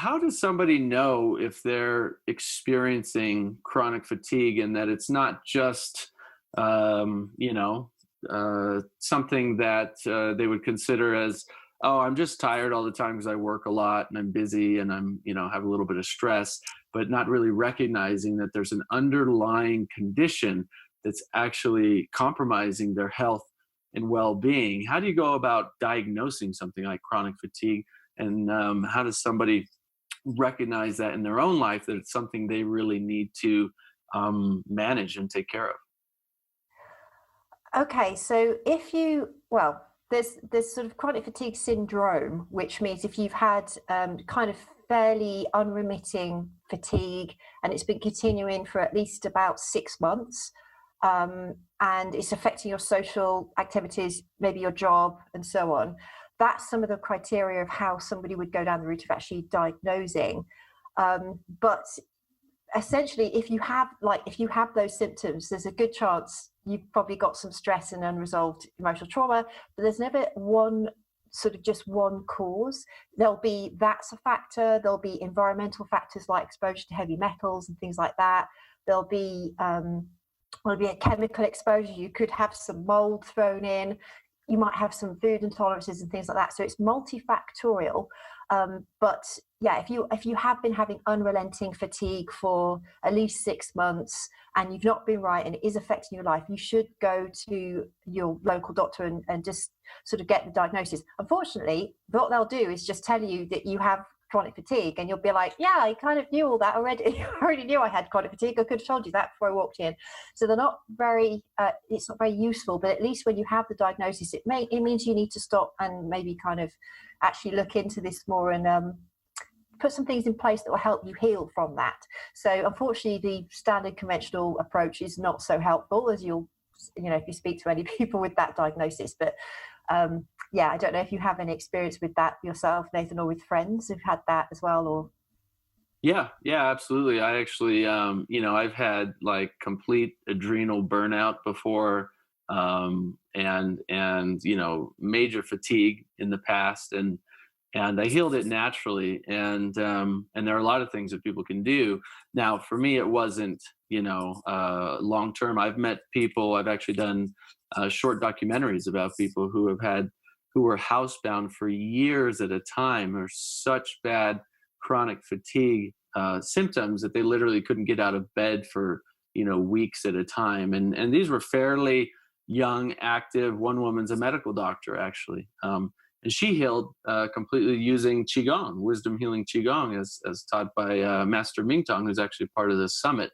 how does somebody know if they're experiencing chronic fatigue and that it's not just, you know, something that they would consider as, oh, I'm just tired all the time because I work a lot and I'm busy and I'm, have a little bit of stress, but not really recognizing that there's an underlying condition that's actually compromising their health and well-being. How do you go about diagnosing something like chronic fatigue? And how does somebody recognize that in their own life that it's something they really need to manage and take care of? Okay, so there's sort of chronic fatigue syndrome, which means if you've had kind of fairly unremitting fatigue and it's been continuing for at least about 6 months, and it's affecting your social activities, maybe your job, and so on. That's some of the criteria of how somebody would go down the route of actually diagnosing. But essentially, if you have those symptoms, there's a good chance you've probably got some stress and unresolved emotional trauma, but there's never just one cause. That's a factor. There'll be environmental factors like exposure to heavy metals and things like that. There'll be a chemical exposure. You could have some mold thrown in. You might have some food intolerances and things like that. So it's multifactorial. But yeah, if you have been having unrelenting fatigue for at least 6 months and you've not been right and it is affecting your life, you should go to your local doctor and just sort of get the diagnosis. Unfortunately, what they'll do is just tell you that you have chronic fatigue, and you'll be like, yeah, I kind of knew all that already. I already knew I had chronic fatigue. I could have told you that before I walked in. So they're not very, it's not very useful, but at least when you have the diagnosis, it means you need to stop and maybe kind of actually look into this more and put some things in place that will help you heal from that. So unfortunately, the standard conventional approach is not so helpful, as if you speak to any people with that diagnosis. But yeah, I don't know if you have any experience with that yourself, Nathan, or with friends who've had that as well, or. Yeah, absolutely. I actually, I've had like complete adrenal burnout before, and major fatigue in the past, and I healed it naturally. And there are a lot of things that people can do. Now, for me, it wasn't, long term. I've met people. I've actually done short documentaries about people who were housebound for years at a time, or such bad chronic fatigue symptoms that they literally couldn't get out of bed for weeks at a time. And these were fairly young, active. One woman's a medical doctor, actually, and she healed completely using Qigong, wisdom healing Qigong, as taught by Master Mingtong, who's actually part of this summit.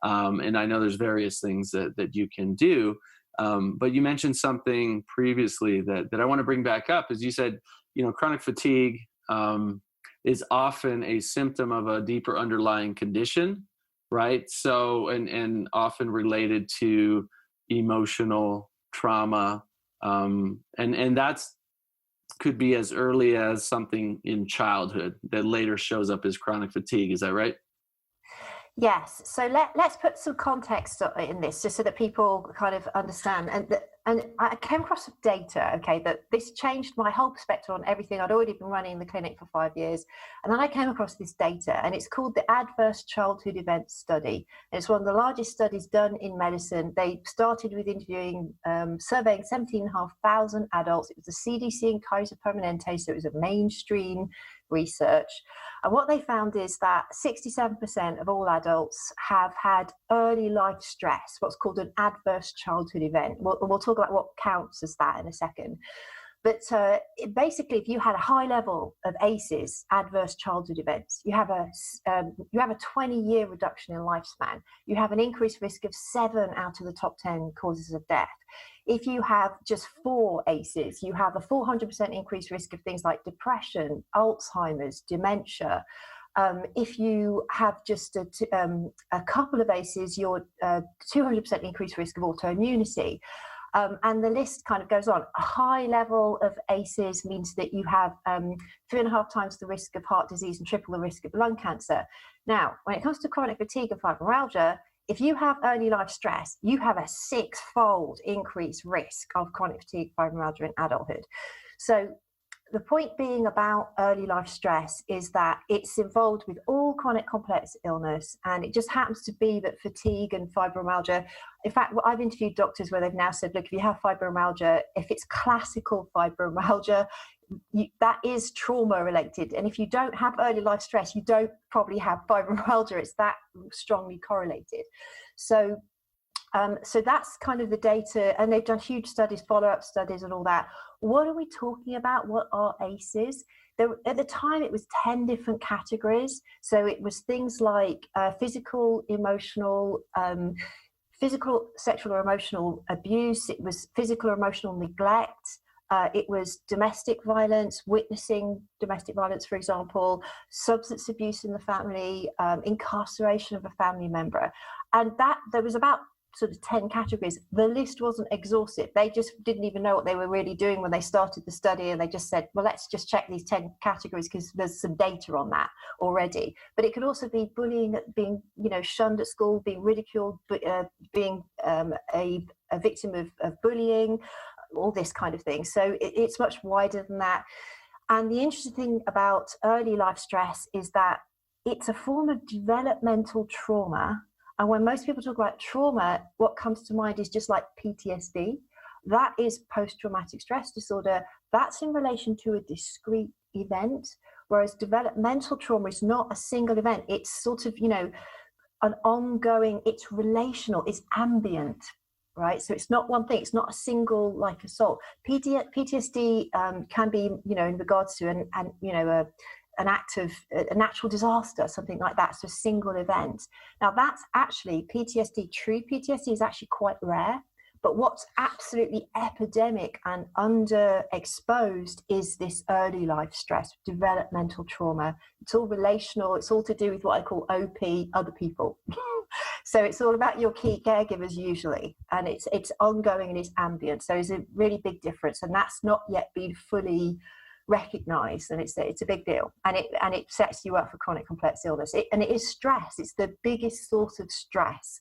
And I know there's various things that you can do. But you mentioned something previously that I want to bring back up, as you said, chronic fatigue is often a symptom of a deeper underlying condition, right? So, and often related to emotional trauma. And that's could be as early as something in childhood that later shows up as chronic fatigue. Is that right? Yes. So let's put some context in this, just so that people kind of understand. And I came across some data, okay, that this changed my whole perspective on everything. I'd already been running the clinic for 5 years. And then I came across this data, and it's called the Adverse Childhood Events Study. And it's one of the largest studies done in medicine. They started with surveying 17,500 adults. It was the CDC and Kaiser Permanente, so it was a mainstream research. And what they found is that 67% of all adults have had early life stress, what's called an adverse childhood event. We'll talk about what counts as that in a second. But basically, if you had a high level of ACEs, adverse childhood events, you have a 20-year reduction in lifespan. You have an increased risk of 7 out of the top 10 causes of death. If you have just 4 ACEs, you have a 400% increased risk of things like depression, Alzheimer's, dementia. If you have just a couple of ACEs, you're 200% increased risk of autoimmunity. And the list kind of goes on. A high level of ACEs means that you have 3.5 times the risk of heart disease and triple the risk of lung cancer. Now, when it comes to chronic fatigue and fibromyalgia, if you have early life stress, you have a 6-fold increased risk of chronic fatigue, fibromyalgia in adulthood. So the point being about early life stress is that it's involved with all chronic complex illness, and it just happens to be that fatigue and fibromyalgia, in fact, I've interviewed doctors where they've now said, look, if you have fibromyalgia, if it's classical fibromyalgia, that is trauma related, and if you don't have early life stress, you don't probably have fibromyalgia. It's that strongly correlated. So so that's kind of the data, and they've done huge studies, follow-up studies and all that. What are we talking about? What are ACEs? At the time, it was 10 different categories. So it was things like physical, sexual or emotional abuse. It was physical or emotional neglect. It was domestic violence, witnessing domestic violence, for example, substance abuse in the family, incarceration of a family member. And that there was about sort of 10 categories. The list wasn't exhaustive. They just didn't even know what they were really doing when they started the study, and they just said, well, let's just check these 10 categories because there's some data on that already. But it could also be bullying, being shunned at school, being ridiculed, being a victim of bullying, all this kind of thing. So it's much wider than that. And the interesting thing about early life stress is that it's a form of developmental trauma. And when most people talk about trauma, what comes to mind is just like PTSD. That is post-traumatic stress disorder. That's in relation to a discrete event, whereas developmental trauma is not a single event. It's sort of, an ongoing, it's relational, it's ambient, right? So it's not one thing. It's not a single, like, assault. PTSD can be, in regards to an act of a natural disaster, something like that. So a single event. Now that's actually PTSD. True PTSD is actually quite rare, but what's absolutely epidemic and underexposed is this early life stress, developmental trauma. It's all relational. It's all to do with what I call OP, other people. So it's all about your key caregivers usually, and it's ongoing and it's ambient. So it's a really big difference, and that's not yet been fully recognized, and it's a big deal, and it sets you up for chronic complex illness. And it is stress. It's the biggest source of stress.